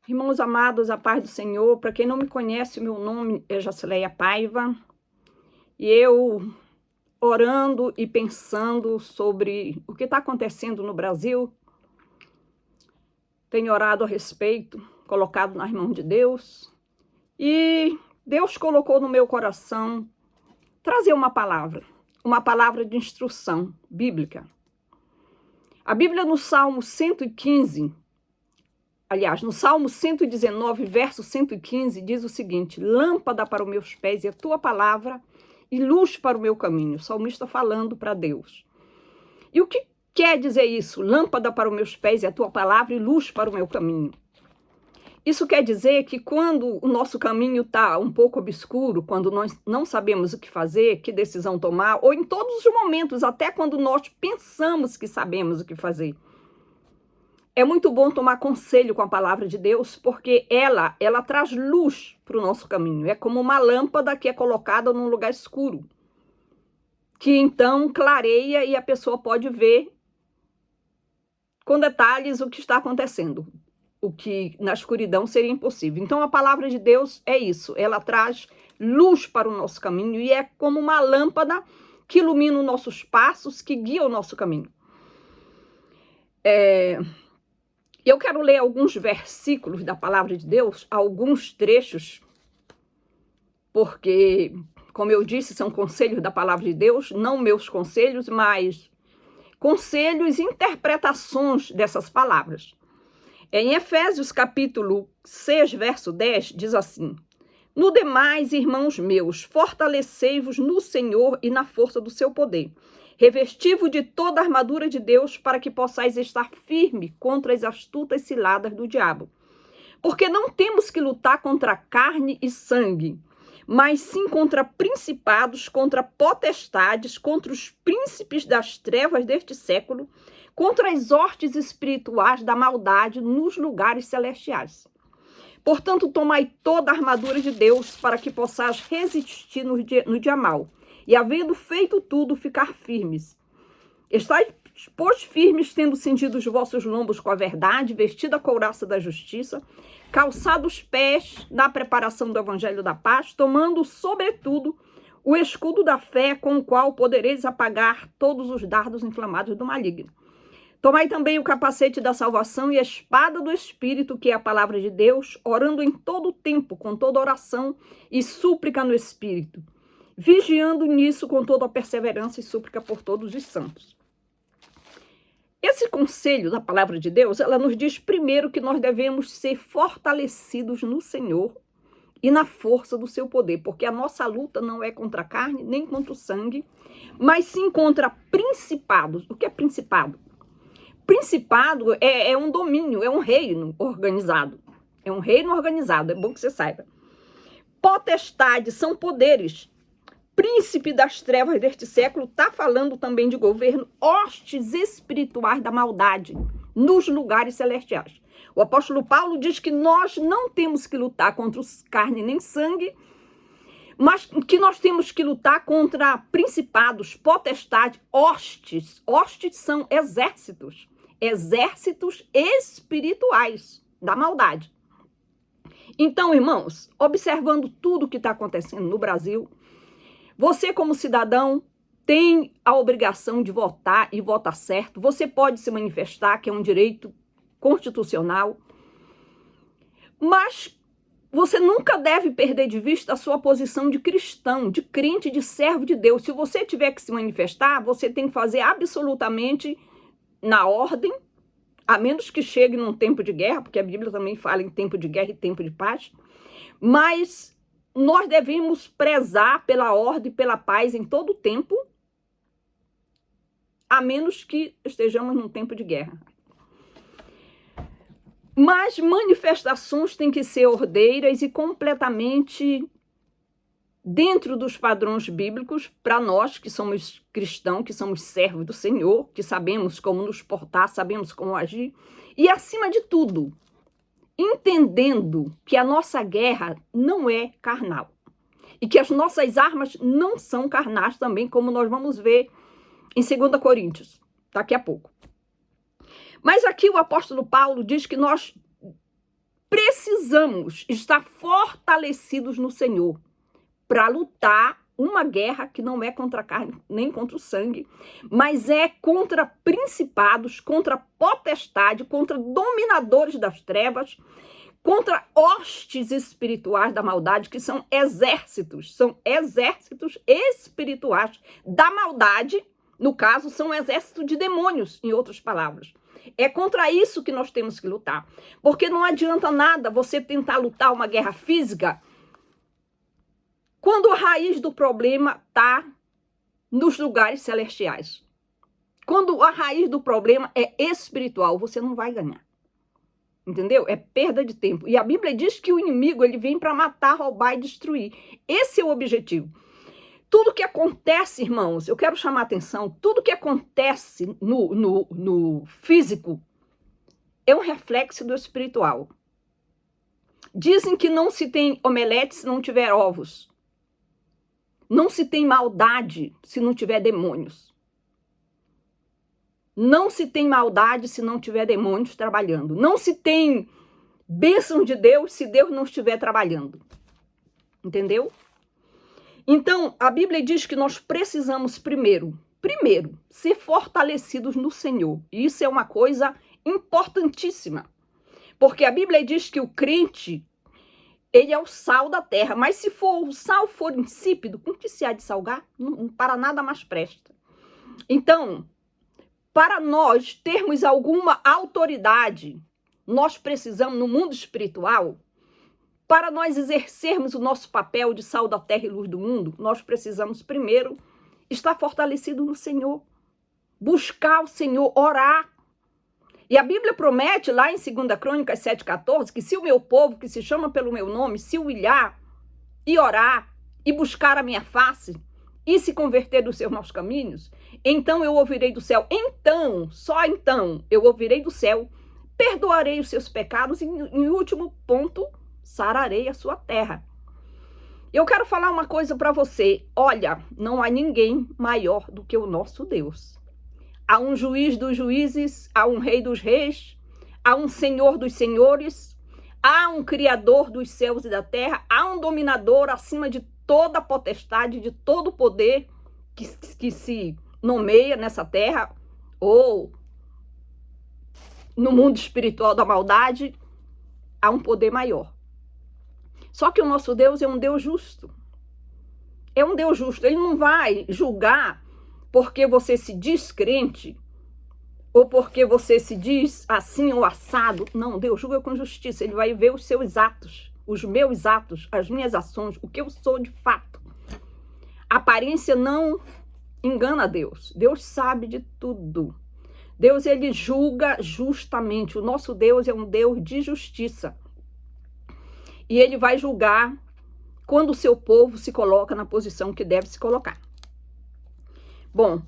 Irmãos amados, a paz do Senhor. Para quem não me conhece, o meu nome é Jacileia Paiva. E eu, orando e pensando sobre o que está acontecendo no Brasil, tenho orado a respeito, colocado nas mãos de Deus. E Deus colocou no meu coração trazer uma palavra de instrução bíblica. A Bíblia no Salmo 115, aliás, no Salmo 119, verso 115, diz o seguinte: lâmpada para os meus pés é a tua palavra e luz para o meu caminho. O salmista falando para Deus. E o que quer dizer isso? Lâmpada para os meus pés é a tua palavra e luz para o meu caminho. Isso quer dizer que quando o nosso caminho está um pouco obscuro, quando nós não sabemos o que fazer, que decisão tomar, ou em todos os momentos, até quando nós pensamos que sabemos o que fazer, é muito bom tomar conselho com a palavra de Deus, porque ela traz luz para o nosso caminho. É como uma lâmpada que é colocada num lugar escuro, que então clareia e a pessoa pode ver com detalhes o que está acontecendo, o que na escuridão seria impossível. Então a palavra de Deus é isso, ela traz luz para o nosso caminho e é como uma lâmpada que ilumina os nossos passos, que guia o nosso caminho. Eu quero ler alguns versículos da palavra de Deus, alguns trechos, porque, como eu disse, são conselhos da palavra de Deus, não meus conselhos, mas conselhos e interpretações dessas palavras. Em Efésios capítulo 6, verso 10, diz assim: no demais, irmãos meus, fortalecei-vos no Senhor e na força do seu poder. Revesti-vos de toda a armadura de Deus para que possais estar firme contra as astutas ciladas do diabo. Porque não temos que lutar contra carne e sangue, mas sim contra principados, contra potestades, contra os príncipes das trevas deste século, contra as hostes espirituais da maldade nos lugares celestiais. Portanto, tomai toda a armadura de Deus para que possais resistir no dia mau. E, havendo feito tudo, ficar firmes. Estais, pois, firmes, tendo cingido os vossos lombos com a verdade, vestida a couraça da justiça, calçado os pés na preparação do evangelho da paz, tomando, sobretudo, o escudo da fé, com o qual podereis apagar todos os dardos inflamados do maligno. Tomai também o capacete da salvação e a espada do Espírito, que é a palavra de Deus, orando em todo o tempo, com toda oração e súplica no Espírito, vigiando nisso com toda a perseverança e súplica por todos os santos. Esse conselho da palavra de Deus, ela nos diz primeiro que nós devemos ser fortalecidos no Senhor e na força do seu poder, porque a nossa luta não é contra a carne, nem contra o sangue, mas sim contra principados. O que é principado? Principado é um domínio, é um reino organizado. É um reino organizado, é bom que você saiba. Potestade são poderes. Príncipe das trevas deste século está falando também de governo, hostes espirituais da maldade nos lugares celestiais. O apóstolo Paulo diz que nós não temos que lutar contra os carne nem sangue, mas que nós temos que lutar contra principados, potestades, hostes. Hostes são exércitos. Exércitos espirituais da maldade. Então, irmãos, observando tudo o que está acontecendo no Brasil, você, como cidadão, tem a obrigação de votar e votar certo. Você pode se manifestar, que é um direito constitucional, mas você nunca deve perder de vista a sua posição de cristão, de crente, de servo de Deus. Se você tiver que se manifestar, você tem que fazer absolutamente na ordem, a menos que chegue num tempo de guerra, porque a Bíblia também fala em tempo de guerra e tempo de paz, mas nós devemos prezar pela ordem e pela paz em todo o tempo, a menos que estejamos num tempo de guerra. Mas manifestações têm que ser ordeiras e completamente dentro dos padrões bíblicos, para nós que somos cristãos, que somos servos do Senhor, que sabemos como nos portar, sabemos como agir, e acima de tudo, entendendo que a nossa guerra não é carnal, e que as nossas armas não são carnais também, como nós vamos ver em 2 Coríntios, daqui a pouco. Mas aqui o apóstolo Paulo diz que nós precisamos estar fortalecidos no Senhor para lutar uma guerra que não é contra a carne nem contra o sangue, mas é contra principados, contra potestade, contra dominadores das trevas, contra hostes espirituais da maldade, que são exércitos espirituais da maldade. No caso, são um exército de demônios, em outras palavras. É contra isso que nós temos que lutar. Porque não adianta nada você tentar lutar uma guerra física quando a raiz do problema está nos lugares celestiais. Quando a raiz do problema é espiritual, você não vai ganhar. Entendeu? É perda de tempo. E a Bíblia diz que o inimigo ele vem para matar, roubar e destruir. Esse é o objetivo. Tudo que acontece, irmãos, eu quero chamar a atenção, tudo que acontece no físico é um reflexo do espiritual. Dizem que não se tem omelete se não tiver ovos. Não se tem maldade se não tiver demônios. Não se tem maldade se não tiver demônios trabalhando. Não se tem bênção de Deus se Deus não estiver trabalhando. Entendeu? Então, a Bíblia diz que nós precisamos primeiro, ser fortalecidos no Senhor. E isso é uma coisa importantíssima. Porque a Bíblia diz que o crente, ele é o sal da terra. Mas se o sal for insípido, com que se há de salgar? Para nada mais presta. Então, para nós termos alguma autoridade, nós precisamos, no mundo espiritual, para nós exercermos o nosso papel de sal da terra e luz do mundo, nós precisamos primeiro estar fortalecido no Senhor, buscar o Senhor, orar. E a Bíblia promete lá em 2 Crônicas 7,14, que se o meu povo, que se chama pelo meu nome, se humilhar e orar e buscar a minha face e se converter dos seus maus caminhos, então eu ouvirei do céu. Então, só então, eu ouvirei do céu, perdoarei os seus pecados e, em último ponto, sararei a sua terra. Eu quero falar uma coisa para você. Olha, não há ninguém maior do que o nosso Deus. Há um juiz dos juízes, há um rei dos reis, há um senhor dos senhores, há um criador dos céus e da terra, há um dominador acima de toda a potestade, de todo o poder que se nomeia nessa terra ou no mundo espiritual da maldade. Há um poder maior. Só que o nosso Deus é um Deus justo. É um Deus justo. Ele não vai julgar porque você se diz crente ou porque você se diz assim ou assado. Não, Deus julga com justiça. Ele vai ver os seus atos, os meus atos, as minhas ações, o que eu sou de fato. A aparência não engana Deus. Deus sabe de tudo. Deus, ele julga justamente. O nosso Deus é um Deus de justiça. E ele vai julgar quando o seu povo se coloca na posição que deve se colocar. Bom,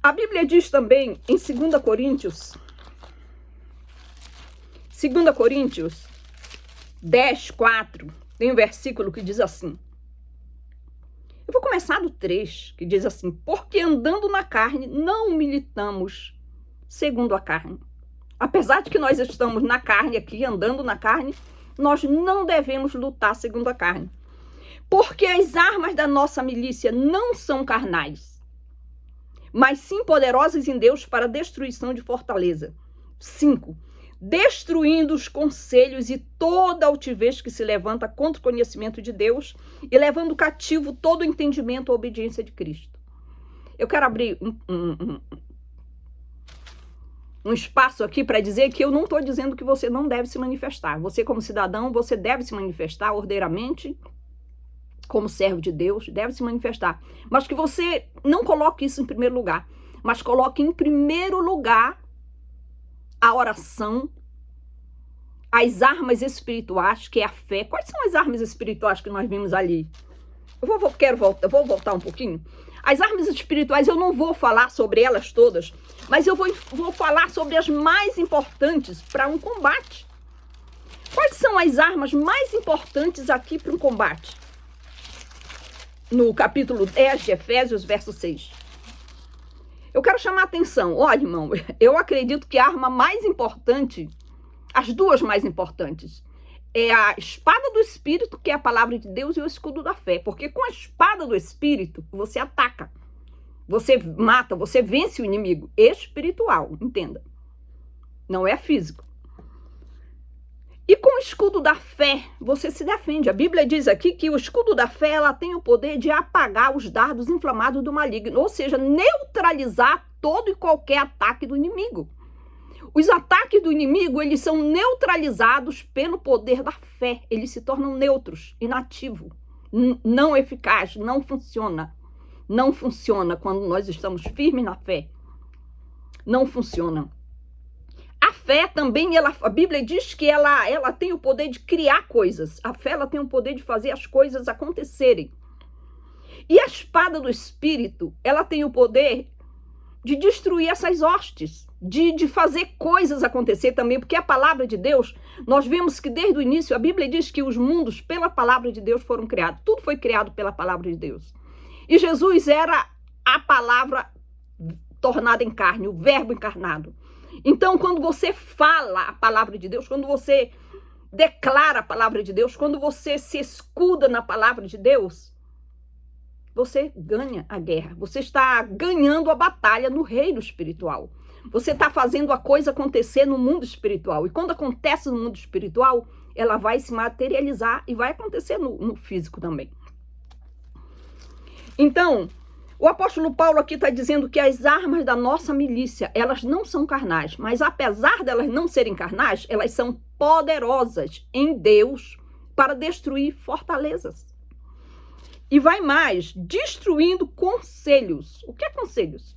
a Bíblia diz também em 2 Coríntios 10, 4, tem um versículo que diz assim. Eu vou começar do 3, que diz assim: porque andando na carne, não militamos segundo a carne. Apesar de que nós estamos na carne aqui, andando na carne, nós não devemos lutar segundo a carne. Porque as armas da nossa milícia não são carnais, mas sim poderosas em Deus para a destruição de fortaleza. 5. Destruindo os conselhos e toda altivez que se levanta contra o conhecimento de Deus e levando cativo todo o entendimento à obediência de Cristo. Eu quero abrir um espaço aqui para dizer que eu não estou dizendo que você não deve se manifestar. Você, como cidadão, você deve se manifestar ordeiramente, como servo de Deus, deve se manifestar. Mas que você não coloque isso em primeiro lugar, mas coloque em primeiro lugar a oração, as armas espirituais, que é a fé. Quais são as armas espirituais que nós vimos ali? Eu vou voltar um pouquinho. As armas espirituais, eu não vou falar sobre elas todas, mas eu vou falar sobre as mais importantes para um combate. Quais são as armas mais importantes aqui para um combate? No capítulo 10 de Efésios, verso 6. Eu quero chamar a atenção. Olha, irmão, eu acredito que a arma mais importante, as duas mais importantes, é a espada do Espírito, que é a palavra de Deus, e o escudo da fé. Porque com a espada do Espírito, você ataca, você mata, você vence o inimigo espiritual, entenda. Não é físico. E com o escudo da fé, você se defende. A Bíblia diz aqui que o escudo da fé, ela tem o poder de apagar os dardos inflamados do maligno, ou seja, neutralizar todo e qualquer ataque do inimigo. Os ataques do inimigo, eles são neutralizados pelo poder da fé. Eles se tornam neutros, inativos, não eficazes, não funciona. Não funciona quando nós estamos firmes na fé. Não funciona. A fé também, a Bíblia diz que ela tem o poder de criar coisas. A fé, ela tem o poder de fazer as coisas acontecerem. E a espada do Espírito, ela tem o poder de destruir essas hostes, de fazer coisas acontecer também, porque a palavra de Deus, nós vemos que desde o início, a Bíblia diz que os mundos, pela palavra de Deus, foram criados. Tudo foi criado pela palavra de Deus. E Jesus era a palavra tornada em carne, o verbo encarnado. Então, quando você fala a palavra de Deus, quando você declara a palavra de Deus, quando você se escuda na palavra de Deus, você ganha a guerra. Você está ganhando a batalha no reino espiritual. Você está fazendo a coisa acontecer no mundo espiritual. E quando acontece no mundo espiritual, ela vai se materializar e vai acontecer no físico também. Então, o apóstolo Paulo aqui está dizendo que as armas da nossa milícia, elas não são carnais, mas apesar delas não serem carnais, elas são poderosas em Deus para destruir fortalezas. E vai mais, destruindo conselhos. O que é conselhos?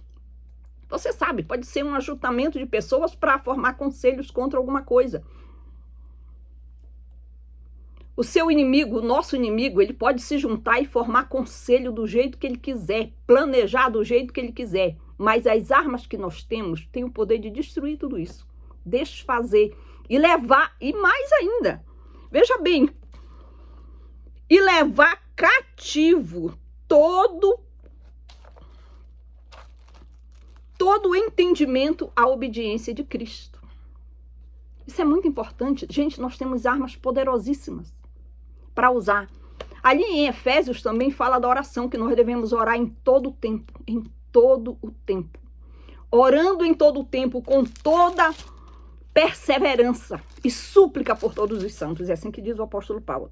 Você sabe, pode ser um ajuntamento de pessoas para formar conselhos contra alguma coisa. O seu inimigo, o nosso inimigo, ele pode se juntar e formar conselho do jeito que ele quiser, planejar do jeito que ele quiser. Mas as armas que nós temos têm o poder de destruir tudo isso, desfazer e levar, e mais ainda, veja bem, e levar cativo todo o entendimento à obediência de Cristo. Isso é muito importante. Gente, nós temos armas poderosíssimas para usar. Ali em Efésios também fala da oração, que nós devemos orar em todo o tempo, em todo o tempo. Orando em todo o tempo, com toda perseverança e súplica por todos os santos. É assim que diz o apóstolo Paulo.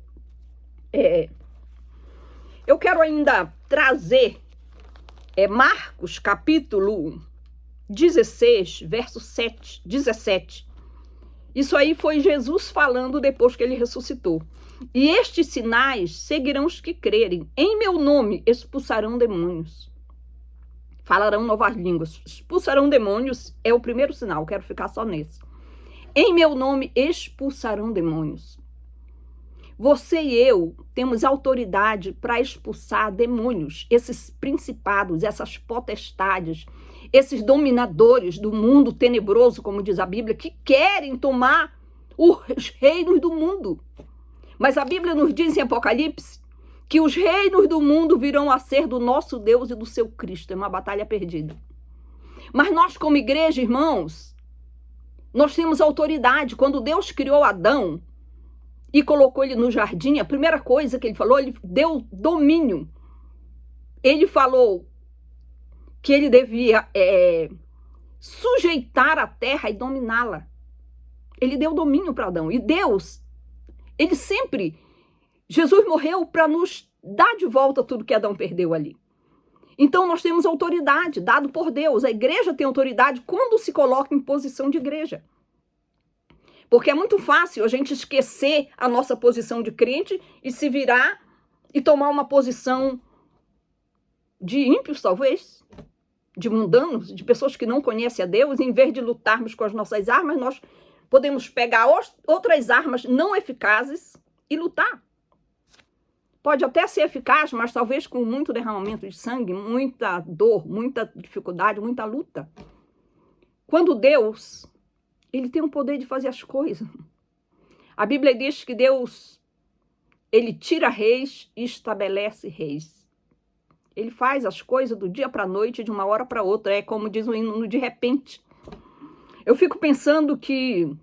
Eu quero ainda trazer Marcos capítulo 16, verso 17. Isso aí foi Jesus falando depois que ele ressuscitou. E estes sinais seguirão os que crerem. Em meu nome expulsarão demônios. Falarão novas línguas. Expulsarão demônios é o primeiro sinal. Quero ficar só nesse. Em meu nome expulsarão demônios. Você e eu temos autoridade para expulsar demônios, esses principados, essas potestades, esses dominadores do mundo tenebroso, como diz a Bíblia, que querem tomar os reinos do mundo. Mas a Bíblia nos diz em Apocalipse que os reinos do mundo virão a ser do nosso Deus e do seu Cristo. É uma batalha perdida. Mas nós, como igreja, irmãos, nós temos autoridade. Quando Deus criou Adão e colocou ele no jardim, a primeira coisa que ele falou, ele deu domínio. Ele falou que ele devia sujeitar a terra e dominá-la. Ele deu domínio para Adão. E Deus, ele sempre, Jesus morreu para nos dar de volta tudo que Adão perdeu ali. Então nós temos autoridade dado por Deus. A igreja tem autoridade quando se coloca em posição de igreja. Porque é muito fácil a gente esquecer a nossa posição de crente e se virar e tomar uma posição de ímpios, talvez, de mundanos, de pessoas que não conhecem a Deus. Em vez de lutarmos com as nossas armas, nós podemos pegar outras armas não eficazes e lutar. Pode até ser eficaz, mas talvez com muito derramamento de sangue, muita dor, muita dificuldade, muita luta. Quando Deus, ele tem o poder de fazer as coisas. A Bíblia diz que Deus, ele tira reis e estabelece reis. Ele faz as coisas do dia para a noite, de uma hora para outra. É como diz o hino, de repente. Eu fico pensando que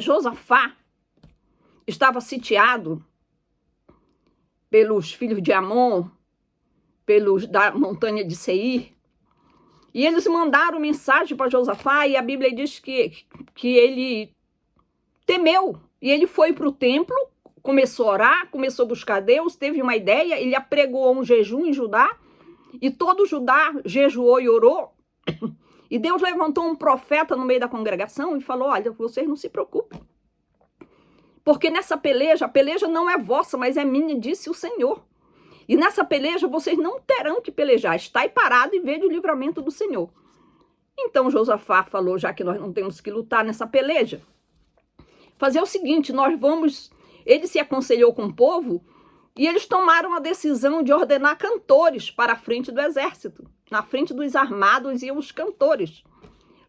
Josafá, estava sitiado pelos filhos de Amon, pelos da montanha de Seir, e eles mandaram mensagem para Josafá, e a Bíblia diz que ele temeu, e ele foi para o templo, começou a orar, começou a buscar Deus, teve uma ideia, ele apregoou um jejum em Judá, e todo Judá jejuou e orou, e Deus levantou um profeta no meio da congregação e falou, olha, vocês não se preocupem, porque nessa peleja, a peleja não é vossa, mas é minha, disse o Senhor. E nessa peleja vocês não terão que pelejar, estai parado e vede o livramento do Senhor. Então Josafá falou, já que nós não temos que lutar nessa peleja, fazer o seguinte, nós vamos... Ele se aconselhou com o povo e eles tomaram a decisão de ordenar cantores para a frente do exército. Na frente dos armados iam os cantores,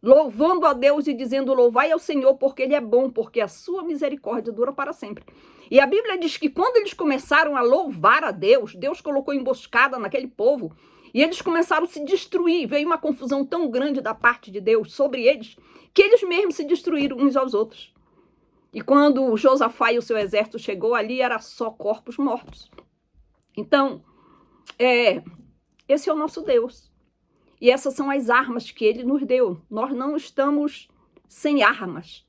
louvando a Deus e dizendo, louvai ao Senhor porque Ele é bom, porque a sua misericórdia dura para sempre. E a Bíblia diz que quando eles começaram a louvar a Deus, Deus colocou emboscada naquele povo, e eles começaram a se destruir. Veio uma confusão tão grande da parte de Deus sobre eles, que eles mesmos se destruíram uns aos outros. E quando Josafá e o seu exército chegou ali, era só corpos mortos. Então, esse é o nosso Deus. E essas são as armas que Ele nos deu. Nós não estamos sem armas.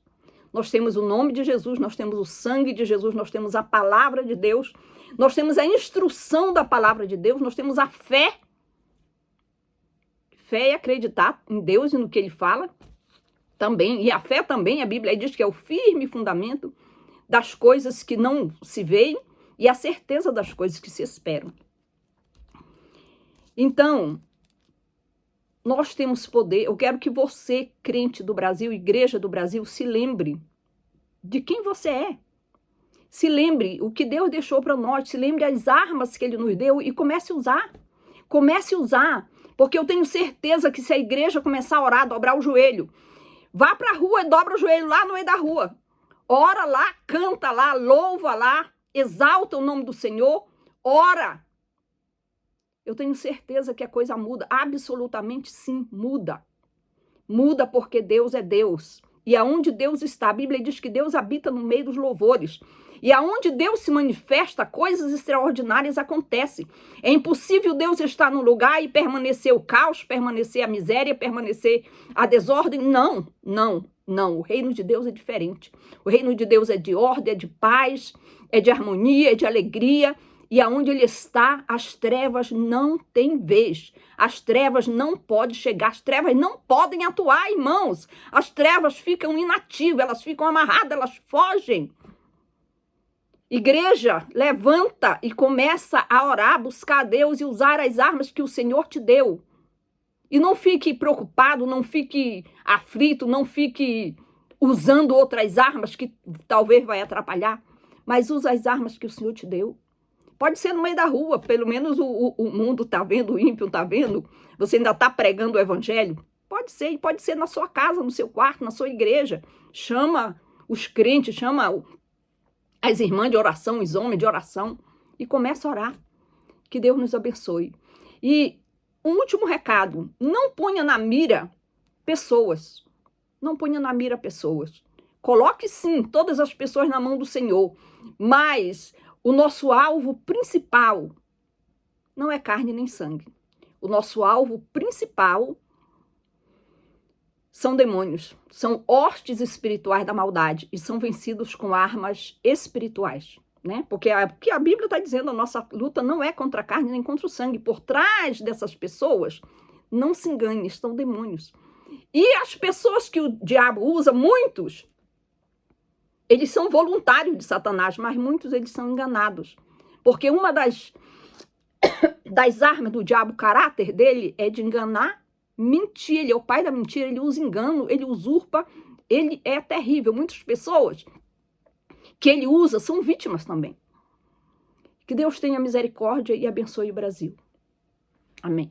Nós temos o nome de Jesus, nós temos o sangue de Jesus, nós temos a palavra de Deus, nós temos a instrução da palavra de Deus, nós temos a fé. Fé é acreditar em Deus e no que Ele fala também. E a fé também, a Bíblia diz que é o firme fundamento das coisas que não se veem e a certeza das coisas que se esperam. Então, nós temos poder. Eu quero que você, crente do Brasil, igreja do Brasil, se lembre de quem você é. Se lembre o que Deus deixou para nós, se lembre as armas que Ele nos deu e comece a usar. Comece a usar, porque eu tenho certeza que se a igreja começar a orar, dobrar o joelho, vá para a rua e dobra o joelho lá no meio da rua. Ora lá, canta lá, louva lá, exalta o nome do Senhor, ora. Eu tenho certeza que a coisa muda, absolutamente sim, muda. Muda porque Deus é Deus. E aonde Deus está, a Bíblia diz que Deus habita no meio dos louvores. E aonde Deus se manifesta, coisas extraordinárias acontecem. É impossível Deus estar num lugar e permanecer o caos, permanecer a miséria, permanecer a desordem. Não, não, não. O reino de Deus é diferente. O reino de Deus é de ordem, é de paz, é de harmonia, é de alegria. E aonde Ele está, as trevas não têm vez. As trevas não podem chegar, as trevas não podem atuar, irmãos. As trevas ficam inativas, elas ficam amarradas, elas fogem. Igreja, levanta e começa a orar, buscar a Deus e usar as armas que o Senhor te deu. E não fique preocupado, não fique aflito, não fique usando outras armas que talvez vai atrapalhar. Mas usa as armas que o Senhor te deu. Pode ser no meio da rua, pelo menos o mundo está vendo, o ímpio está vendo, você ainda está pregando o evangelho. Pode ser, e pode ser na sua casa, no seu quarto, na sua igreja. Chama os crentes, chama as irmãs de oração, os homens de oração, e começa a orar. Que Deus nos abençoe. E um último recado, não ponha na mira pessoas. Não ponha na mira pessoas. Coloque sim todas as pessoas na mão do Senhor, mas o nosso alvo principal não é carne nem sangue. O nosso alvo principal são demônios, são hostes espirituais da maldade e são vencidos com armas espirituais, né? Porque a Bíblia está dizendo, a nossa luta não é contra a carne nem contra o sangue. Por trás dessas pessoas, não se engane, estão demônios. E as pessoas que o diabo usa, muitos, eles são voluntários de Satanás, mas muitos eles são enganados. Porque uma das armas do diabo, o caráter dele é de enganar, mentir. Ele é o pai da mentira, ele usa engano, ele usurpa, ele é terrível. Muitas pessoas que ele usa são vítimas também. Que Deus tenha misericórdia e abençoe o Brasil. Amém.